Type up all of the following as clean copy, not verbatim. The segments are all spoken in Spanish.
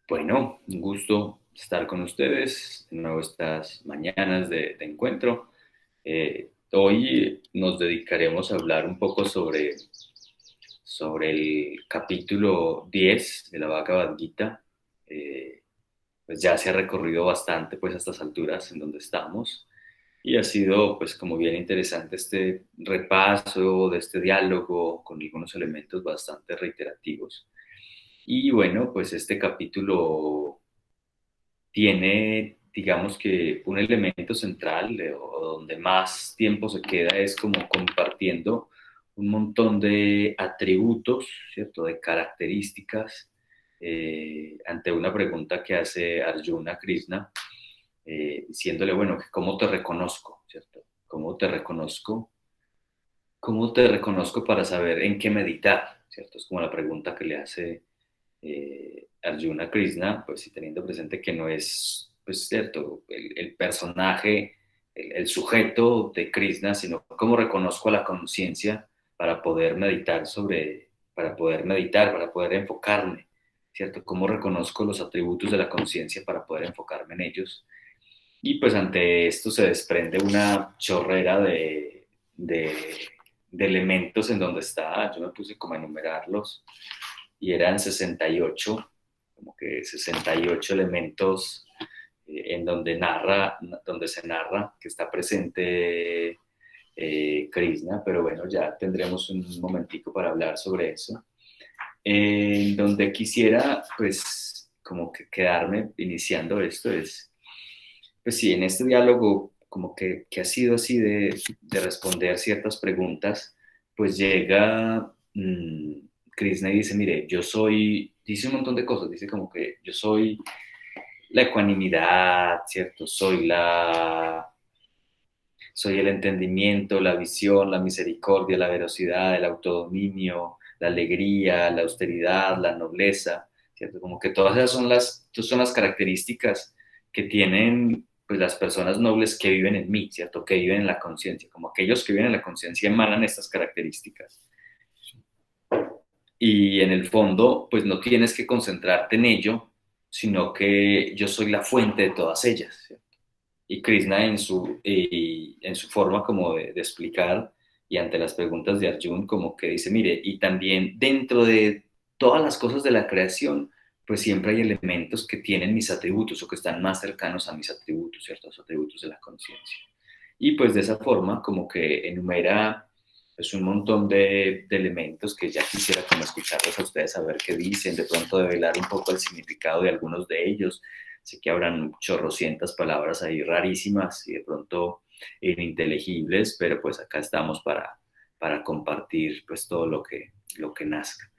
Bueno, un gusto estar con ustedes de nuevo estas mañanas de encuentro. Hoy nos dedicaremos a hablar un poco sobre el capítulo 10 de la Bhagavad Gita. Eh, pues ya se ha recorrido bastante pues a estas alturas en donde estamos y ha sido pues como bien interesante este repaso de este diálogo con algunos elementos bastante reiterativos. Y bueno, pues este capítulo tiene, digamos que un elemento central o donde más tiempo se queda es como compartiendo un montón de atributos, ¿cierto? De características ante una pregunta que hace Arjuna a Krishna, diciéndole, bueno, ¿cómo te reconozco, ¿cierto? ¿Cómo te reconozco? ¿Cómo te reconozco para saber en qué meditar, ¿cierto? Es como la pregunta que le hace Arjuna Krishna, pues y teniendo presente que no es, pues cierto, el personaje, el sujeto de Krishna, sino cómo reconozco a la conciencia para poder meditar para poder enfocarme, ¿cierto? Cómo reconozco los atributos de la conciencia para poder enfocarme en ellos. Y pues ante esto se desprende una chorrera de, de elementos en donde está, yo me puse como a enumerarlos, y eran 68, como que 68 elementos en donde se narra que está presente Krishna, pero bueno, ya tendremos un momentico para hablar sobre eso. En donde quisiera, pues, como que quedarme iniciando esto es, pues sí, en este diálogo, como que ha sido así de responder ciertas preguntas, pues llega Krishna y dice, mire, yo soy, dice un montón de cosas, dice como que yo soy la ecuanimidad, ¿cierto? Soy el entendimiento, la visión, la misericordia, la velocidad, el autodominio, la alegría, la austeridad, la nobleza, ¿cierto? Como que todas esas son las características que tienen pues las personas nobles que viven en mí, ¿cierto? Que viven en la conciencia, como aquellos que viven en la conciencia emanan estas características. Y en el fondo, pues no tienes que concentrarte en ello, sino que yo soy la fuente de todas ellas, ¿cierto? Y Krishna en su forma como de explicar y ante las preguntas de Arjun, como que dice, mire, y también dentro de todas las cosas de la creación, pues siempre hay elementos que tienen mis atributos o que están más cercanos a mis atributos, ¿cierto? Los atributos de la conciencia. Y pues de esa forma como que enumera pues un montón de elementos que ya quisiera como escucharlos a ustedes a ver qué dicen, de pronto develar un poco el significado de algunos de ellos. Sé que habrán chorrocientas palabras ahí rarísimas y de pronto ininteligibles, pero pues acá estamos para compartir pues todo lo que nazca.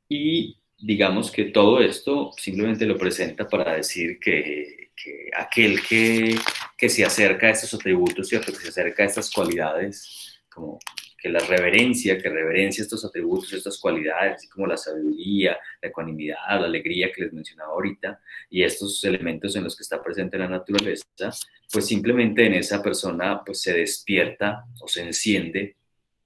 Y digamos que todo esto simplemente lo presenta para decir que aquel que se acerca a estos atributos, ¿cierto? Que se acerca a estas cualidades, como que reverencia estos atributos, estas cualidades, así como la sabiduría, la ecuanimidad, la alegría que les mencionaba ahorita, y estos elementos en los que está presente la naturaleza, pues simplemente en esa persona pues se despierta o se enciende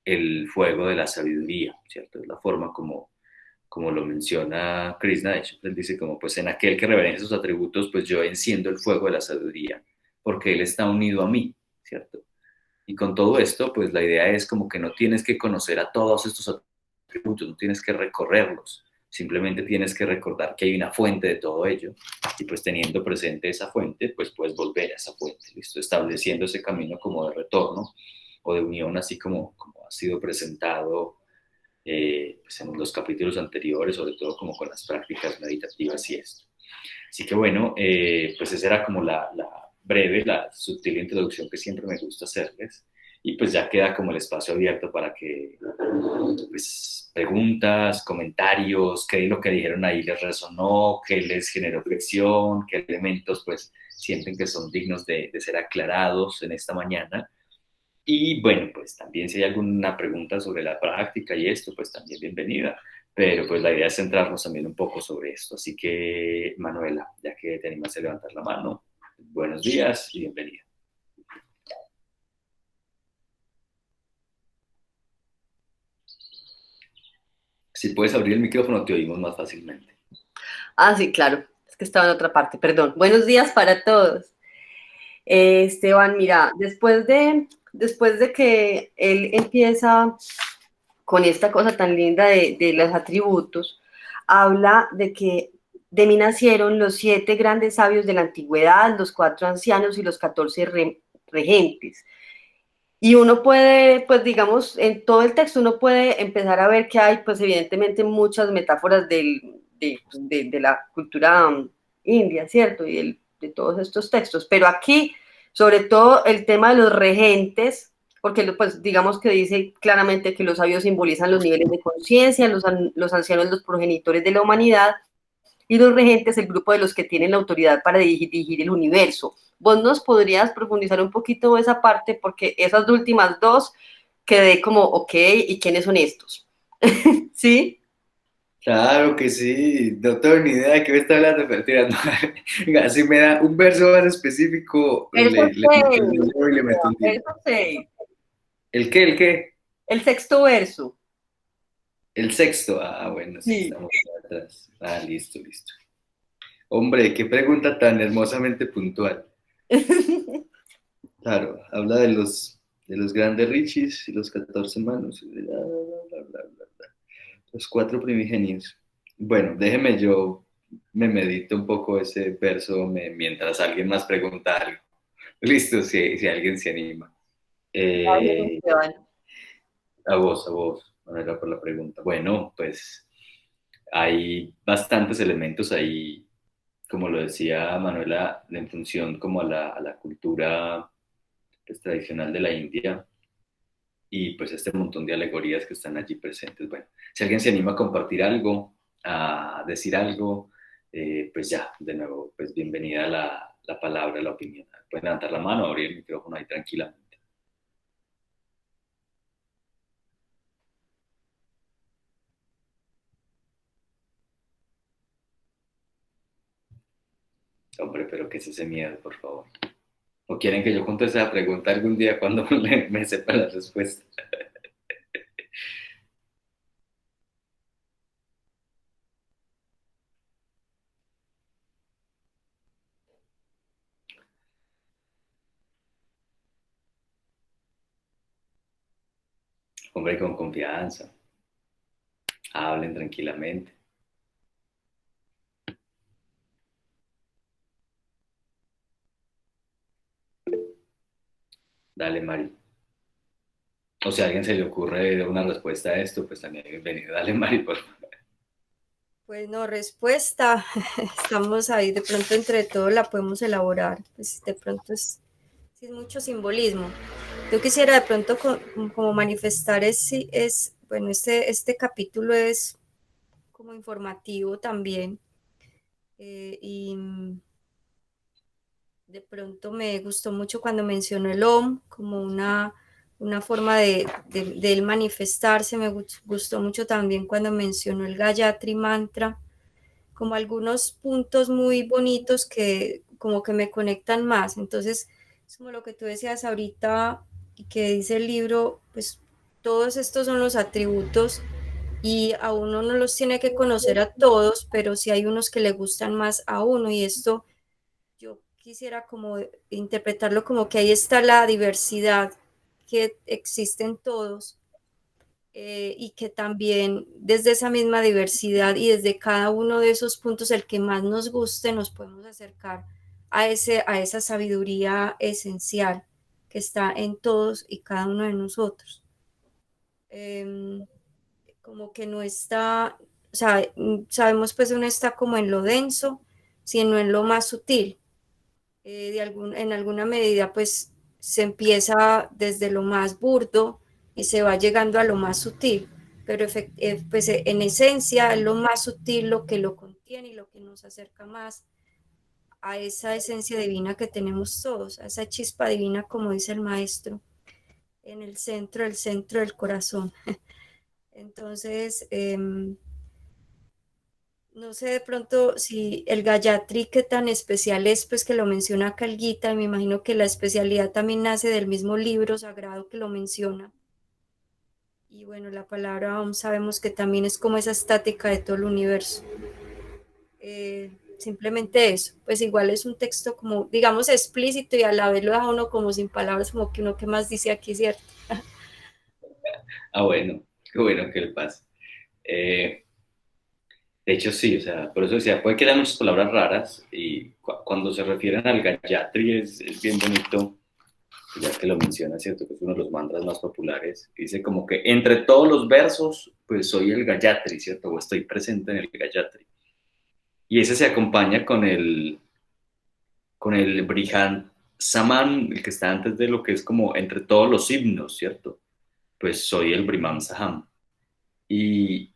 el fuego de la sabiduría, ¿cierto? Es la forma como lo menciona Krishna, de hecho, él dice como, pues en aquel que reverencia sus atributos, pues yo enciendo el fuego de la sabiduría, porque él está unido a mí, ¿cierto? Y con todo esto, pues la idea es como que no tienes que conocer a todos estos atributos, no tienes que recorrerlos, simplemente tienes que recordar que hay una fuente de todo ello, y pues teniendo presente esa fuente, pues puedes volver a esa fuente, ¿listo? Estableciendo ese camino como de retorno o de unión, así como ha sido presentado pues en los capítulos anteriores, sobre todo como con las prácticas meditativas y esto. Así que bueno, pues esa era como la breve, la sutil introducción que siempre me gusta hacerles. Y pues ya queda como el espacio abierto para que pues preguntas, comentarios, qué lo que dijeron ahí les resonó, qué les generó reflexión, qué elementos pues sienten que son dignos de ser aclarados en esta mañana. Y bueno, pues también si hay alguna pregunta sobre la práctica y esto, pues también bienvenida. Pero pues la idea es centrarnos también un poco sobre esto. Así que, Manuela, ya que te animas a levantar la mano, buenos días y bienvenida. Si puedes abrir el micrófono, te oímos más fácilmente. Sí, claro. Es que estaba en otra parte, perdón. Buenos días para todos. Esteban, mira, después de que él empieza con esta cosa tan linda de los atributos, habla de que de mí nacieron los 7 grandes sabios de la antigüedad, los 4 ancianos y los 14 regentes. Y uno puede, pues digamos, en todo el texto uno puede empezar a ver que hay, pues evidentemente muchas metáforas de la cultura india, ¿cierto? De todos estos textos. Pero aquí, sobre todo, el tema de los regentes, porque pues digamos que dice claramente que los sabios simbolizan los niveles de conciencia, los ancianos los progenitores de la humanidad, y los regentes el grupo de los que tienen la autoridad para dirigir el universo. ¿Vos nos podrías profundizar un poquito esa parte? Porque esas últimas dos quedé como, ok, ¿y quiénes son estos? ¿Sí? Claro que sí, no tengo ni idea de qué me está hablando, pero tira, no. Venga, si me da un verso más específico, Verso le meto 6, el dedo y le meto un tiro. verso 6, ¿El qué? ¿El qué? el sexto verso. El sexto. Ah, bueno, sí, Sí. estamos atrás. Ah, listo, listo. Hombre, qué pregunta tan hermosamente puntual. Claro, habla de los grandes Richis y los 14 manos. Bla, bla, bla, bla, bla, bla. Los 4 primigenios. Bueno, déjeme yo me medito un poco ese verso mientras alguien más pregunta algo. Listo, si alguien se anima. Está bien, Eh, Esteban. a vos, Manuela, por la pregunta. Bueno, pues hay bastantes elementos ahí, como lo decía Manuela, en función como a la cultura pues, tradicional de la India y pues este montón de alegorías que están allí presentes. Bueno, si alguien se anima a compartir algo, a decir algo, pues ya, de nuevo, pues bienvenida la palabra, la opinión. Pueden levantar la mano, abrir el micrófono ahí tranquilamente. Hombre, pero ¿qué es ese miedo, por favor? ¿O quieren que yo conteste esa pregunta algún día cuando me sepa la respuesta? Hombre, con confianza, hablen tranquilamente. Dale, Mari. O si a alguien se le ocurre una respuesta a esto, pues también bienvenido. Dale, Mari, por favor. Pues no, respuesta, estamos ahí, de pronto entre todos la podemos elaborar, pues de pronto sí es mucho simbolismo. Yo quisiera de pronto como manifestar bueno, este capítulo es como informativo también, y de pronto me gustó mucho cuando mencionó el OM como una forma de él manifestarse. Me gustó mucho también cuando mencionó el Gayatri Mantra, como algunos puntos muy bonitos que como que me conectan más. Entonces, es como lo que tú decías ahorita y que dice el libro, pues todos estos son los atributos y a uno no los tiene que conocer a todos, pero sí hay unos que le gustan más a uno, y esto yo quisiera como interpretarlo como que ahí está la diversidad que existe en todos, y que también desde esa misma diversidad y desde cada uno de esos puntos, el que más nos guste, nos podemos acercar a esa sabiduría esencial que está en todos y cada uno de nosotros. Eh, Como que no está, o sea, sabemos pues uno está como en lo denso, sino en lo más sutil. En alguna medida pues se empieza desde lo más burdo y se va llegando a lo más sutil, pero pues en esencia es lo más sutil lo que lo contiene y lo que nos acerca más a esa esencia divina que tenemos todos, a esa chispa divina, como dice el maestro, en el centro del corazón. Entonces, no sé de pronto si el Gayatri qué tan especial es, pues que lo menciona Calguita, y me imagino que la especialidad también nace del mismo libro sagrado que lo menciona. Y bueno, la palabra Om sabemos que también es como esa estática de todo el universo. Eh, simplemente eso. Pues igual es un texto como, digamos, explícito y a la vez lo deja uno como sin palabras, como que uno qué más dice aquí, ¿cierto? Ah, bueno, qué bueno que le pase. Eh, de hecho, sí, o sea, por eso decía, puede que eran muchas palabras raras y cuando se refieren al Gayatri es bien bonito, ya que lo menciona, ¿cierto? Que es uno de los mantras más populares. Dice como que entre todos los versos, pues soy el Gayatri, ¿cierto? O estoy presente en el Gayatri. Y ese se acompaña con el Brihan Saman, el que está antes de lo que es como entre todos los himnos, ¿cierto? Pues soy el Brimam Saham. Y,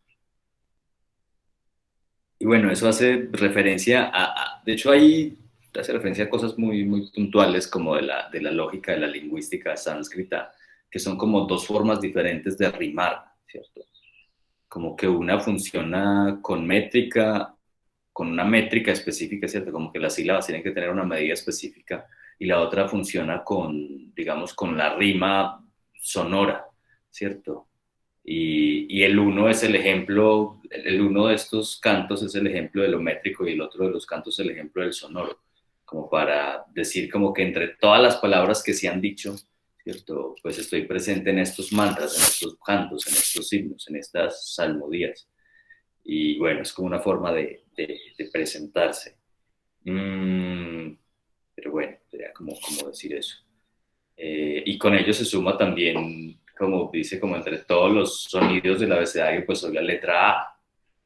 y bueno, eso hace referencia de hecho ahí hace referencia a cosas muy, muy puntuales como de la lógica de la lingüística sánscrita, que son como dos formas diferentes de rimar, ¿cierto? Como que una funciona con métrica, con una métrica específica, ¿cierto? Como que las sílabas tienen que tener una medida específica y la otra funciona con, digamos, con la rima sonora, ¿cierto? Y el uno es el ejemplo, el uno de estos cantos es el ejemplo de lo métrico y el otro de los cantos es el ejemplo del sonoro, como para decir como que entre todas las palabras que se han dicho, ¿cierto? Pues estoy presente en estos mantras, en estos cantos, en estos himnos, en estas salmodías. Y bueno, es como una forma de presentarse. Mm, pero bueno, sería como decir eso. Y con ello se suma también, como dice, como entre todos los sonidos del abecedario, pues soy la letra A,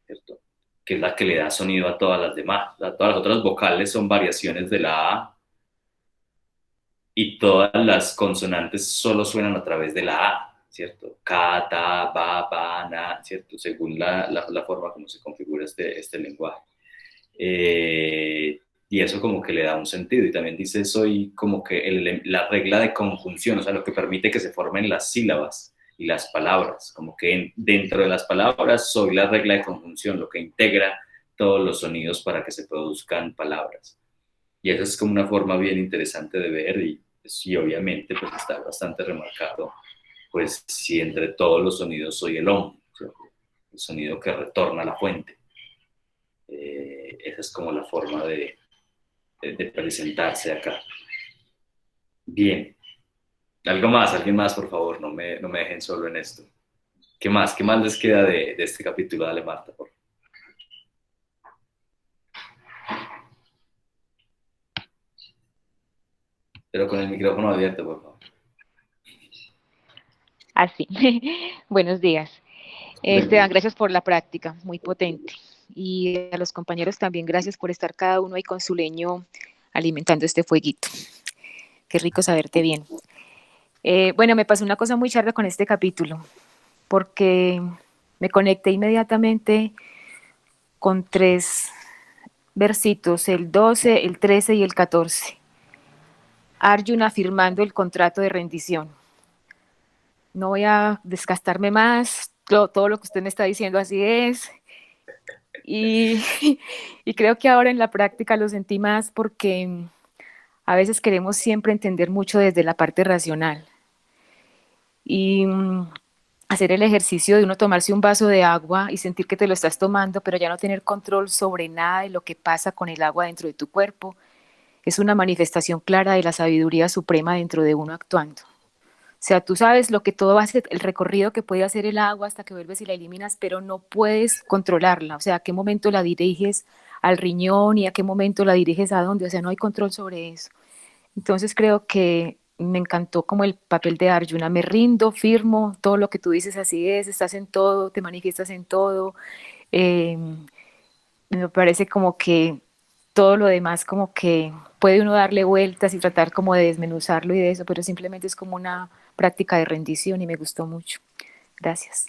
¿cierto? Que es la que le da sonido a todas las demás. Todas las otras vocales son variaciones de la A y todas las consonantes solo suenan a través de la A, ¿cierto? Ka, ta, ba, ba, na, ¿cierto? Según la forma como se configura este lenguaje. Y eso como que le da un sentido. Y también dice, soy como que la regla de conjunción, o sea, lo que permite que se formen las sílabas y las palabras, como que dentro de las palabras soy la regla de conjunción, lo que integra todos los sonidos para que se produzcan palabras. Y eso es como una forma bien interesante de ver y sí, obviamente pues está bastante remarcado, pues si entre todos los sonidos soy el om, ¿cierto? El sonido que retorna a la fuente. Esa es como la forma de presentarse acá. Bien. Algo más, alguien más, por favor, no me dejen solo en esto. ¿Qué más? ¿Qué más les queda de este capítulo? Dale, Marta, por favor. Pero con el micrófono abierto, por favor. Así. Buenos días. Esteban, gracias por la práctica, muy potente. Y a los compañeros también, gracias por estar cada uno ahí con su leño alimentando este fueguito. Qué rico saberte bien. Bueno, me pasó una cosa muy charla con este capítulo, porque me conecté inmediatamente con 3 versitos, el 12, el 13 y el 14. Arjuna firmando el contrato de rendición. No voy a desgastarme más, todo lo que usted me está diciendo así es. Y, y creo que ahora en la práctica lo sentí más porque a veces queremos siempre entender mucho desde la parte racional. Y hacer el ejercicio de uno tomarse un vaso de agua y sentir que te lo estás tomando, pero ya no tener control sobre nada de lo que pasa con el agua dentro de tu cuerpo, es una manifestación clara de la sabiduría suprema dentro de uno actuando. O sea, tú sabes lo que todo va a ser, el recorrido que puede hacer el agua hasta que vuelves y la eliminas, pero no puedes controlarla. O sea, a qué momento la diriges al riñón y a qué momento la diriges a dónde. O sea, no hay control sobre eso. Entonces creo que me encantó como el papel de Arjuna. Me rindo, firmo, todo lo que tú dices así es, estás en todo, te manifiestas en todo. Eh, Me parece como que todo lo demás como que puede uno darle vueltas y tratar como de desmenuzarlo y de eso, pero simplemente es como una práctica de rendición y me gustó mucho. Gracias.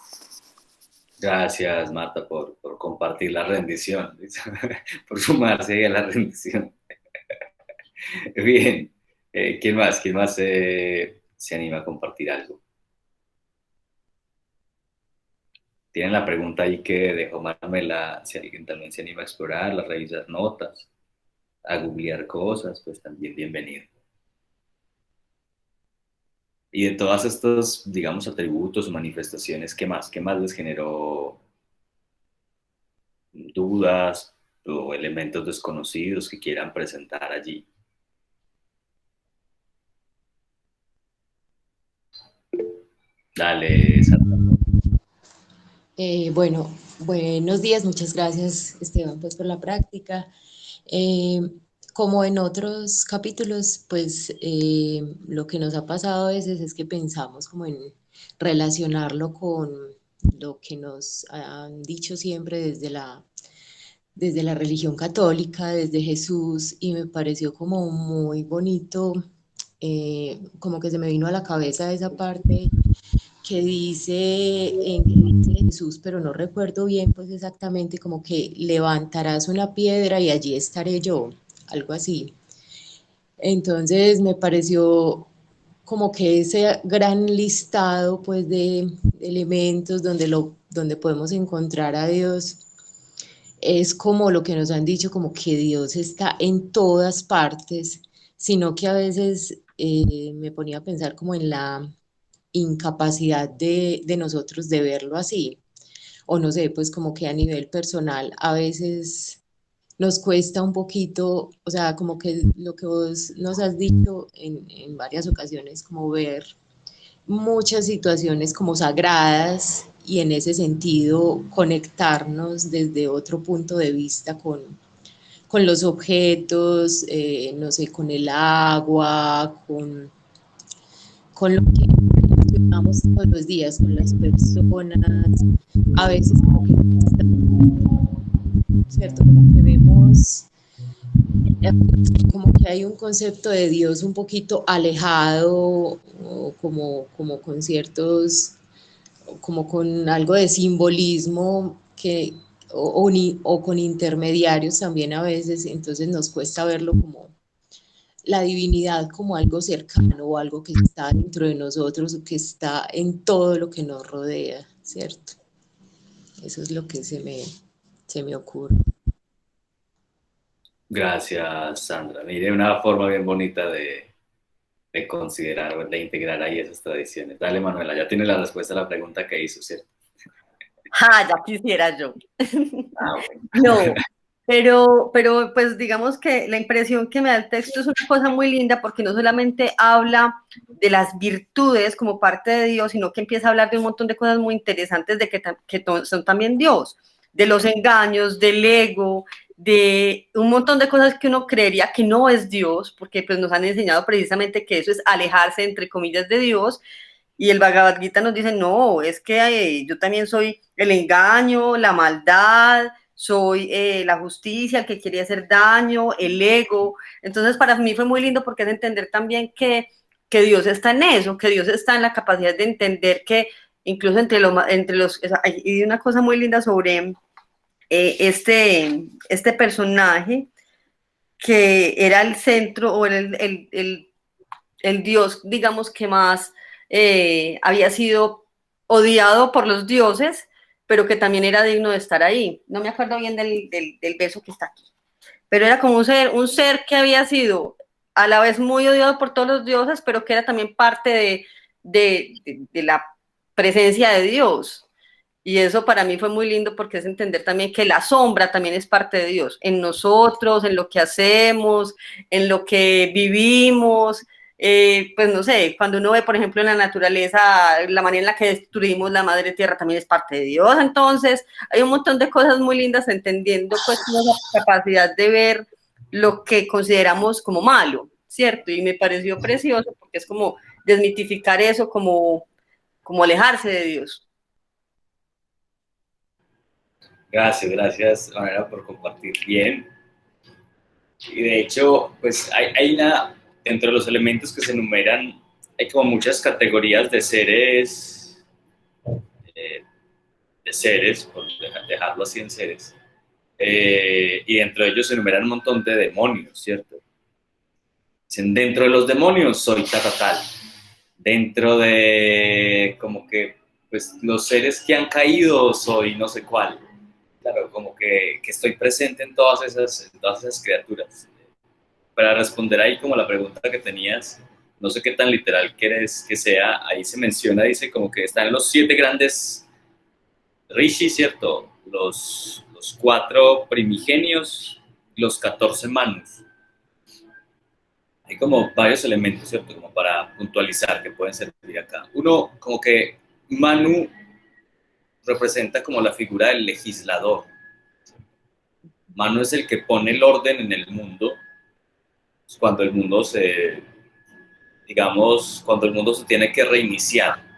Gracias, Marta, por compartir la rendición, por sumarse a la rendición. Bien. ¿Quién más? ¿Quién más se anima a compartir algo? Tienen la pregunta ahí que dejó Manuela, si alguien también se anima a explorar, a revisar notas, a googlear cosas, pues también bienvenido. Y de todas estas, digamos, atributos o manifestaciones, ¿qué más? ¿Qué más les generó dudas? o elementos desconocidos que quieran presentar allí. Dale, Sandra. Bueno, buenos días, muchas gracias Esteban pues por la práctica. Eh, Como en otros capítulos, pues lo que nos ha pasado a veces es que pensamos como en relacionarlo con lo que nos han dicho siempre desde la religión católica, desde Jesús, y me pareció como muy bonito, como que se me vino a la cabeza esa parte que dice Jesús, pero no recuerdo bien pues exactamente, como que levantarás una piedra y allí estaré yo, algo así. Entonces me pareció como que ese gran listado pues de elementos donde podemos encontrar a Dios es como lo que nos han dicho, como que Dios está en todas partes, sino que a veces me ponía a pensar como en la incapacidad de nosotros de verlo así, o no sé, pues como que a nivel personal a veces nos cuesta un poquito, o sea, como que lo que vos nos has dicho en varias ocasiones, como ver muchas situaciones como sagradas y en ese sentido conectarnos desde otro punto de vista con los objetos, no sé, con el agua, con lo que relacionamos todos los días, con las personas, a veces como que, ¿cierto? Como que vemos, como que hay un concepto de Dios un poquito alejado, o como con ciertos, como con algo de simbolismo que, o con intermediarios también a veces, entonces nos cuesta verlo como la divinidad como algo cercano o algo que está dentro de nosotros o que está en todo lo que nos rodea, ¿cierto? Eso es lo que se me ocurre. Gracias, Sandra. Mire, una forma bien bonita de considerar, de integrar ahí esas tradiciones. Dale, Manuela, ya tiene la respuesta a la pregunta que hizo, ¿cierto? Ah, ya quisiera yo. Ah, bueno. No, pero pues digamos que la impresión que me da el texto es una cosa muy linda porque no solamente habla de las virtudes como parte de Dios, sino que empieza a hablar de un montón de cosas muy interesantes de que son también Dios, de los engaños, del ego, de un montón de cosas que uno creería que no es Dios, porque pues nos han enseñado precisamente que eso es alejarse, entre comillas, de Dios, y el Bhagavad Gita nos dice, no, es que yo también soy el engaño, la maldad, soy la justicia, el que quiere hacer daño, el ego. Entonces para mí fue muy lindo porque es entender también que Dios está en eso, que Dios está en la capacidad de entender que incluso entre los y una cosa muy linda sobre este personaje que era el centro o el Dios, digamos, que más había sido odiado por los dioses, pero que también era digno de estar ahí. No me acuerdo bien del verso que está aquí, pero era como un ser que había sido a la vez muy odiado por todos los dioses, pero que era también parte de la presencia de Dios. Y eso para mí fue muy lindo porque es entender también que la sombra también es parte de Dios, en nosotros, en lo que hacemos, en lo que vivimos. Pues no sé, cuando uno ve, por ejemplo, en la naturaleza, la manera en la que destruimos la madre tierra también es parte de Dios. Entonces, hay un montón de cosas muy lindas entendiendo pues la capacidad de ver lo que consideramos como malo, ¿cierto? Y me pareció precioso porque es como desmitificar eso, como alejarse de Dios. Gracias, Manuela, por compartir. Bien. Y de hecho, pues hay dentro de los elementos que se enumeran, hay como muchas categorías de seres, por dejarlo así en seres. Y dentro de ellos se enumeran un montón de demonios, ¿cierto? Dicen, dentro de los demonios soy tal. Dentro de como que, pues, los seres que han caído soy no sé cuál. Claro, como que estoy presente en todas esas criaturas. Para responder ahí como la pregunta que tenías, no sé qué tan literal quieres que sea, ahí se menciona, dice como que están los 7 grandes rishis, ¿cierto? Los los 4 primigenios, los 14 manus. Hay como varios elementos, ¿cierto? Como para puntualizar que pueden servir acá. Uno, como que Manu representa como la figura del legislador. Manu es el que pone el orden en el mundo. Cuando el mundo cuando el mundo se tiene que reiniciar.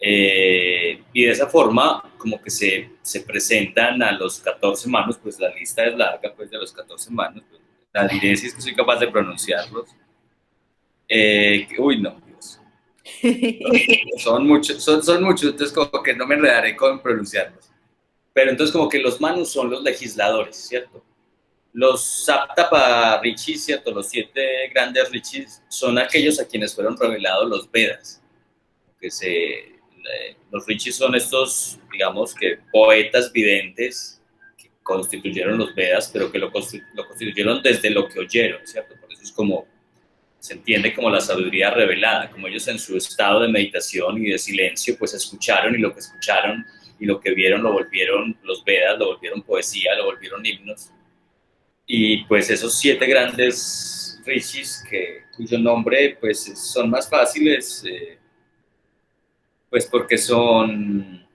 Y de esa forma, como que se presentan a los 14 manos, pues la lista es larga, pues de los 14 manos, pues, la diré si es que soy capaz de pronunciarlos. Uy, no, Dios. Son muchos, entonces como que no me enredaré con pronunciarlos. Pero entonces como que los manus son los legisladores, ¿cierto? Los Saptapa Rishis, ¿cierto? Los 7 grandes Rishis son aquellos a quienes fueron revelados los Vedas. Los Rishis son estos, digamos que poetas videntes que constituyeron los Vedas, pero que lo constituyeron desde lo que oyeron, ¿cierto? Por eso es como se entiende como la sabiduría revelada, como ellos en su estado de meditación y de silencio, pues escucharon y lo que escucharon y lo que vieron lo volvieron los Vedas, lo volvieron poesía, lo volvieron himnos. Y pues esos 7 grandes rishis, cuyo nombre pues son más fáciles, pues porque son,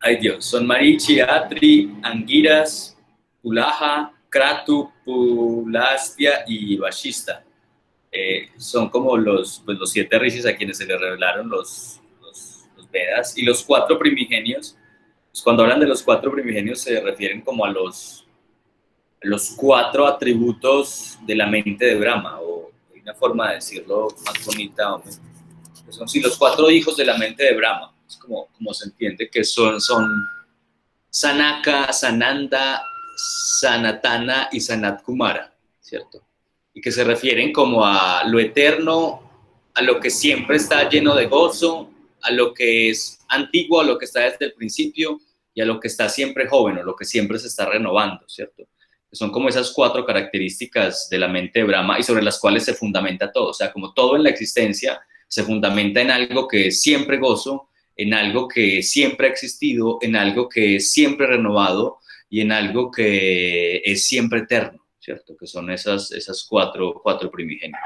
ay Dios, son Marichi, Atri, Angiras, Pulaja, Kratu, Pulastia y Vashista. Son como los 7 rishis a quienes se les revelaron los Vedas. Y los 4 primigenios, pues cuando hablan de los 4 primigenios se refieren como a los 4 atributos de la mente de Brahma, o hay una forma de decirlo más bonita, que son los 4 hijos de la mente de Brahma. Es como se entiende que son Sanaka, Sananda, Sanatana y Sanat Kumara, ¿cierto? Y que se refieren como a lo eterno, a lo que siempre está lleno de gozo, a lo que es antiguo, a lo que está desde el principio y a lo que está siempre joven, o lo que siempre se está renovando, ¿cierto? Que son como esas 4 características de la mente de Brahma y sobre las cuales se fundamenta todo. O sea, como todo en la existencia se fundamenta en algo que es siempre gozo, en algo que siempre ha existido, en algo que es siempre renovado y en algo que es siempre eterno, ¿cierto? Que son esas cuatro primigenios.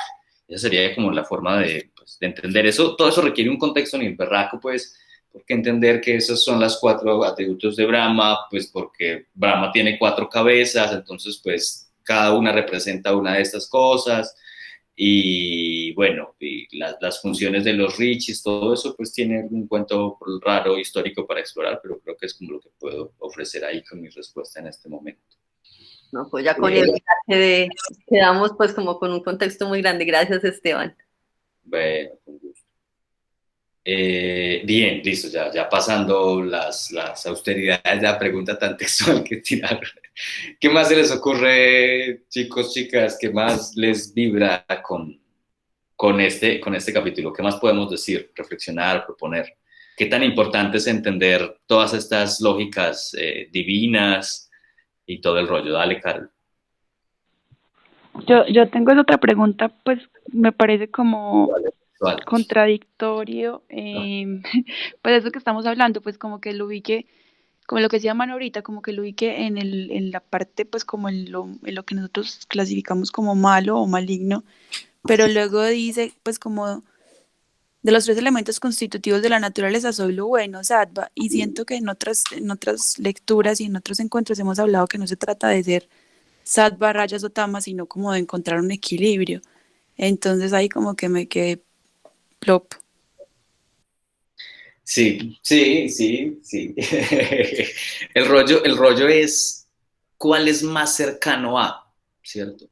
Esa sería como la forma de entender eso. Todo eso requiere un contexto ni el berraco, pues, porque entender que esos son los 4 atributos de Brahma, pues porque Brahma tiene 4 cabezas, entonces pues cada una representa una de estas cosas, y bueno, y las funciones de los rishis, todo eso pues tiene un cuento raro histórico para explorar, pero creo que es como lo que puedo ofrecer ahí con mi respuesta en este momento. No, pues ya con el quedamos pues como con un contexto muy grande. Gracias, Esteban. Bueno, con gusto. Bien, listo, ya pasando las austeridades de la pregunta tan textual que tiraron. ¿Qué más se les ocurre, chicos, chicas? ¿Qué más les vibra con este capítulo? ¿Qué más podemos decir, reflexionar, proponer? ¿Qué tan importante es entender todas estas lógicas divinas y todo el rollo? Dale, Carol. Yo tengo otra pregunta, pues me parece como contradictorio, pues eso que estamos hablando, pues como que lo ubique, como lo que se llama ahorita, como que lo ubique en la parte, pues como en lo que nosotros clasificamos como malo o maligno, pero luego dice, pues como de los 3 elementos constitutivos de la naturaleza soy lo bueno, sattva, y siento que en otras lecturas y en otros encuentros hemos hablado que no se trata de ser sattva, rajas o tamas, sino como de encontrar un equilibrio. Entonces ahí como que me quedé plop. Sí. El rollo es cuál es más cercano a, ¿cierto?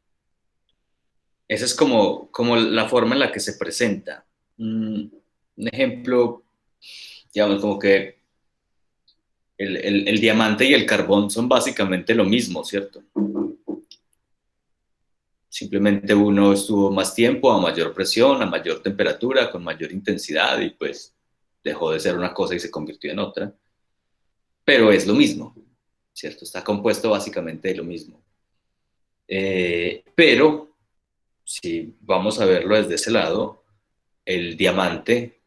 Esa es como la forma en la que se presenta. Un ejemplo, digamos, como que el diamante y el carbón son básicamente lo mismo, ¿cierto? Simplemente uno estuvo más tiempo a mayor presión, a mayor temperatura, con mayor intensidad y pues dejó de ser una cosa y se convirtió en otra. Pero es lo mismo, ¿cierto? Está compuesto básicamente de lo mismo. Pero si vamos a verlo desde ese lado, el diamante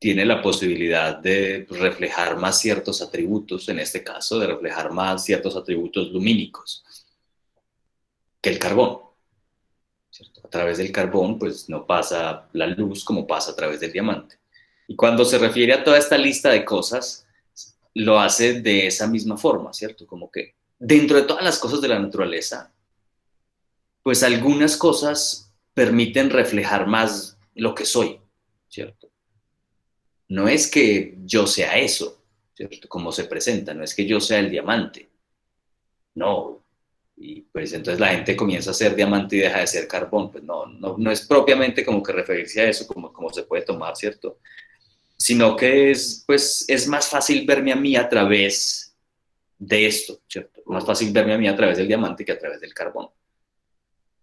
tiene la posibilidad de reflejar más ciertos atributos, en este caso, de reflejar más ciertos atributos lumínicos que el carbón, ¿cierto? A través del carbón, pues no pasa la luz como pasa a través del diamante. Y cuando se refiere a toda esta lista de cosas, lo hace de esa misma forma, ¿cierto? Como que dentro de todas las cosas de la naturaleza, pues algunas cosas permiten reflejar más lo que soy, ¿cierto? No es que yo sea eso, ¿cierto? Como se presenta, no es que yo sea el diamante, no. Y pues entonces la gente comienza a ser diamante y deja de ser carbón, pues no es propiamente como que referirse a eso, como se puede tomar, ¿cierto? Sino que pues, es más fácil verme a mí a través de esto, ¿cierto? Más fácil verme a mí a través del diamante que a través del carbón.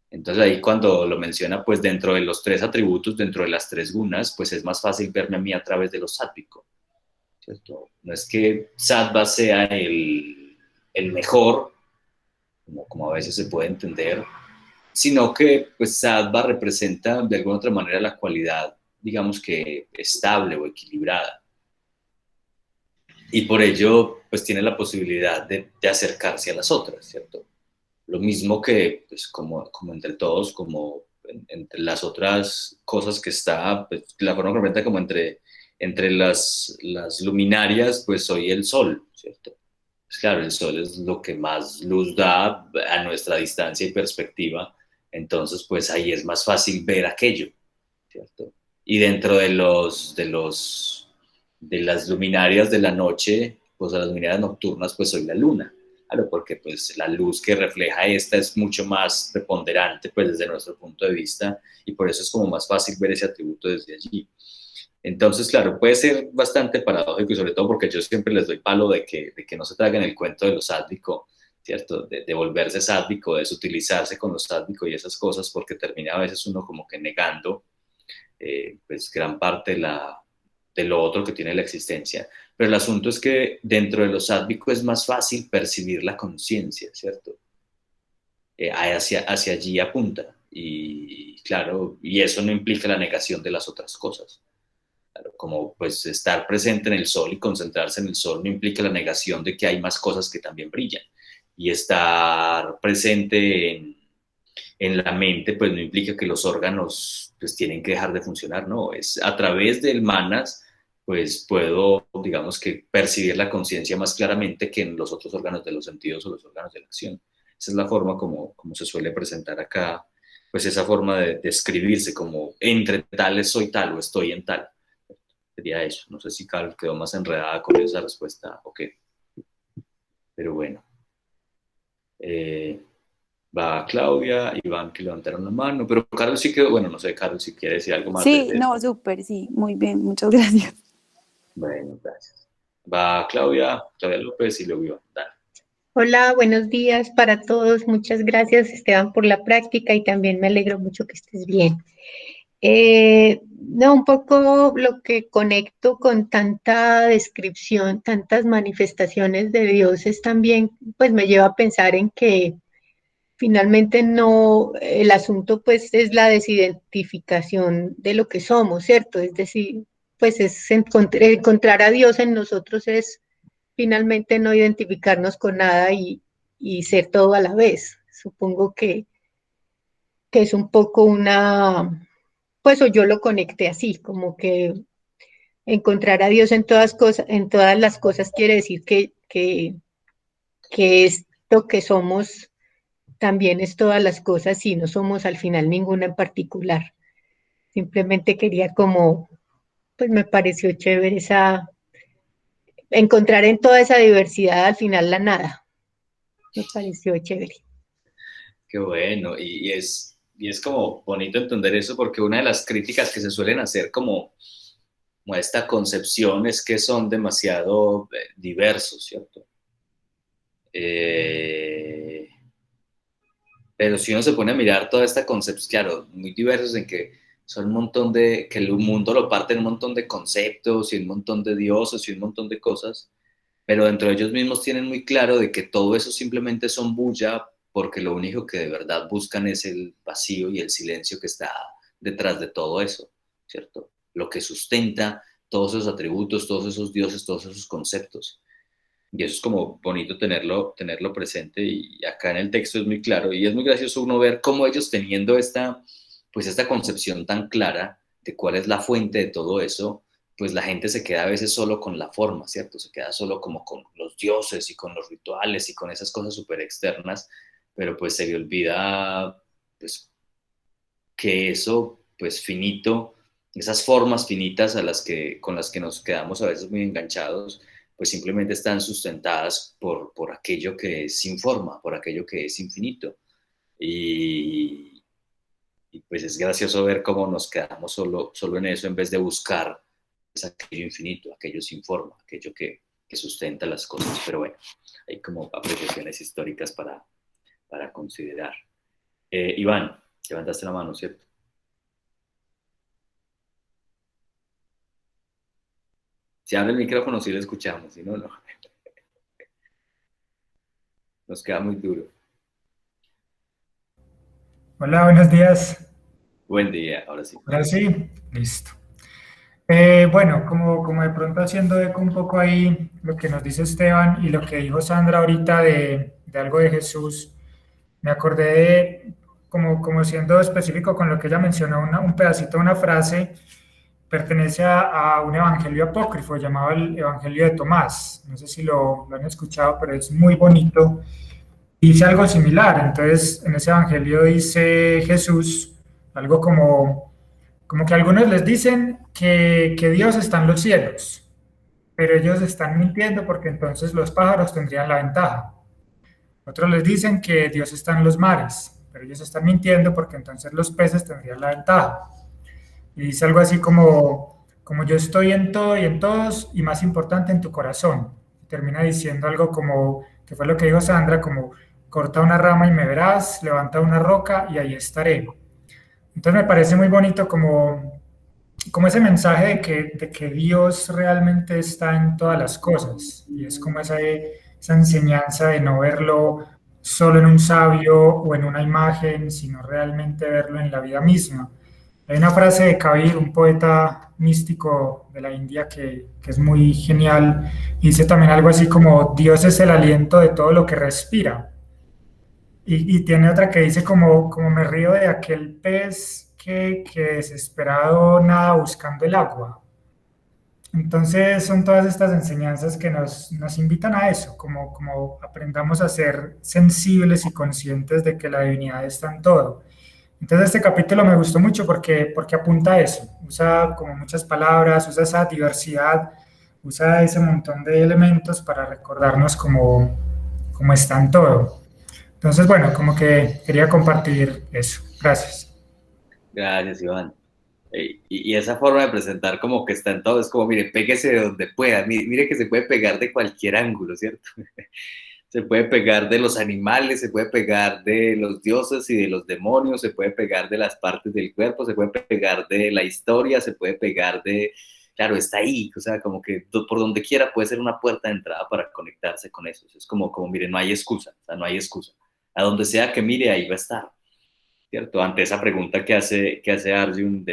Entonces ahí cuando lo menciona, pues dentro de los 3 atributos, dentro de las 3 gunas, pues es más fácil verme a mí a través de lo sátvico, ¿cierto? No es que sattva sea el mejor, como a veces se puede entender, sino que pues sattva representa de alguna otra manera la cualidad, digamos que estable o equilibrada. Y por ello, pues tiene la posibilidad de acercarse a las otras, ¿cierto? Lo mismo que, pues, como entre todos, como entre las otras cosas que está, pues, la forma correcta como entre las luminarias, pues soy el sol, ¿cierto? Pues claro, el sol es lo que más luz da a nuestra distancia y perspectiva, entonces pues ahí es más fácil ver aquello, ¿cierto? Y dentro de las luminarias de la noche, pues a las luminarias nocturnas, pues soy la luna. Claro, porque pues la luz que refleja esta es mucho más preponderante pues desde nuestro punto de vista y por eso es como más fácil ver ese atributo desde allí. Entonces, claro, puede ser bastante paradójico y sobre todo porque yo siempre les doy palo de que no se traigan el cuento de lo sádvico, ¿cierto? De volverse sádvico, de sutilizarse con lo sádvico y esas cosas porque termina a veces uno como que negando pues gran parte de lo otro que tiene la existencia. Pero el asunto es que dentro de lo sádvico es más fácil percibir la conciencia, ¿cierto? Hacia allí apunta. Y claro, y eso no implica la negación de las otras cosas. Claro, como pues estar presente en el sol y concentrarse en el sol no implica la negación de que hay más cosas que también brillan. Y estar presente en la mente, pues no implica que los órganos pues tienen que dejar de funcionar, no, es a través del manas, pues puedo, digamos que percibir la conciencia más claramente que en los otros órganos de los sentidos o los órganos de la acción. Esa es la forma como se suele presentar acá, pues esa forma de describirse como entre tales soy tal o estoy en tal. Sería eso. No sé si Carol quedó más enredada con esa respuesta o qué. Pero bueno. Va Claudia, Iván que levantaron la mano, pero Carol sí quedó, bueno, no sé, Carol si quiere decir algo más Sí, de no, esto. súper, sí, muy bien, muchas gracias. Bueno, gracias. Va Claudia López y luego Iván. Dale. Hola, buenos días para todos. Muchas gracias, Esteban, por la práctica y también me alegro mucho que estés bien. No, un poco lo que conecto con tanta descripción, tantas manifestaciones de dioses también, pues me lleva a pensar en que finalmente no, el asunto pues es la desidentificación de lo que somos, ¿cierto? Es decir, pues es encontrar a Dios en nosotros es finalmente no identificarnos con nada y ser todo a la vez. Supongo que es un poco una, pues o yo lo conecté así, como que encontrar a Dios en todas cosas, en todas las cosas quiere decir que esto que somos también es todas las cosas y no somos al final ninguna en particular. Simplemente quería como, pues me pareció chévere esa, encontrar en toda esa diversidad al final la nada. Me pareció chévere. Qué bueno, y es como bonito entender eso porque una de las críticas que se suelen hacer como a esta concepción es que son demasiado diversos, ¿cierto? Pero si uno se pone a mirar toda esta concepción, claro, muy diversos en que son un montón que el mundo lo parte en un montón de conceptos y un montón de dioses y un montón de cosas, pero dentro de ellos mismos tienen muy claro de que todo eso simplemente son bulla porque lo único que de verdad buscan es el vacío y el silencio que está detrás de todo eso, ¿cierto? Lo que sustenta todos esos atributos, todos esos dioses, todos esos conceptos. Y eso es como bonito tenerlo presente, y acá en el texto es muy claro, y es muy gracioso uno ver cómo ellos teniendo pues esta concepción tan clara de cuál es la fuente de todo eso, pues la gente se queda a veces solo con la forma, ¿cierto? Se queda solo como con los dioses y con los rituales y con esas cosas súper externas, pero pues se le olvida pues que eso pues finito, esas formas finitas con las que nos quedamos a veces muy enganchados, pues simplemente están sustentadas por aquello que es sin forma, por aquello que es infinito. Y pues es gracioso ver cómo nos quedamos solo en eso en vez de buscar pues, aquello infinito, aquello sin forma, aquello que sustenta las cosas. Pero bueno, hay como apreciaciones históricas para considerar. Iván, levantaste la mano, ¿cierto? Si abre el micrófono, sí lo escuchamos, si no, no. Nos queda muy duro. Hola, buenos días. Buen día, ahora sí. Ahora sí, listo. Bueno, como de pronto haciendo eco un poco ahí lo que nos dice Esteban y lo que dijo Sandra ahorita de algo de Jesús, me acordé de, como siendo específico con lo que ella mencionó, un pedacito, una frase, pertenece a un evangelio apócrifo llamado el Evangelio de Tomás. No sé si lo han escuchado, pero es muy bonito. Dice algo similar. Entonces, en ese evangelio dice Jesús algo como que algunos les dicen que Dios está en los cielos, pero ellos están mintiendo porque entonces los pájaros tendrían la ventaja. Otros les dicen que Dios está en los mares, pero ellos están mintiendo porque entonces los peces tendrían la ventaja. Y dice algo así como yo estoy en todo y en todos, y más importante en tu corazón. Y termina diciendo algo como, que fue lo que dijo Sandra, como corta una rama y me verás, levanta una roca y ahí estaré. Entonces me parece muy bonito como ese mensaje de que Dios realmente está en todas las cosas. Y es como esa enseñanza de no verlo solo en un sabio o en una imagen, sino realmente verlo en la vida misma. Hay una frase de Kabir, un poeta místico de la India, que es muy genial. Y dice también algo así como, Dios es el aliento de todo lo que respira. Y tiene otra que dice como me río de aquel pez que desesperado nada buscando el agua. Entonces son todas estas enseñanzas que nos invitan a eso, como aprendamos a ser sensibles y conscientes de que la divinidad está en todo. Entonces este capítulo me gustó mucho porque apunta a eso, usa como muchas palabras, usa esa diversidad, usa ese montón de elementos para recordarnos cómo está en todo. Entonces, bueno, como que quería compartir eso. Gracias. Gracias, Iván. Y esa forma de presentar como que está en todo, es como, mire, péguese de donde pueda. Mire que se puede pegar de cualquier ángulo, ¿cierto? Se puede pegar de los animales, se puede pegar de los dioses y de los demonios, se puede pegar de las partes del cuerpo, se puede pegar de la historia, se puede pegar de... Claro, está ahí, o sea, como que por donde quiera puede ser una puerta de entrada para conectarse con eso. Es como mire, no hay excusa, o sea, no hay excusa. A donde sea que mire, ahí va a estar, ¿cierto? Ante esa pregunta que hace Arjun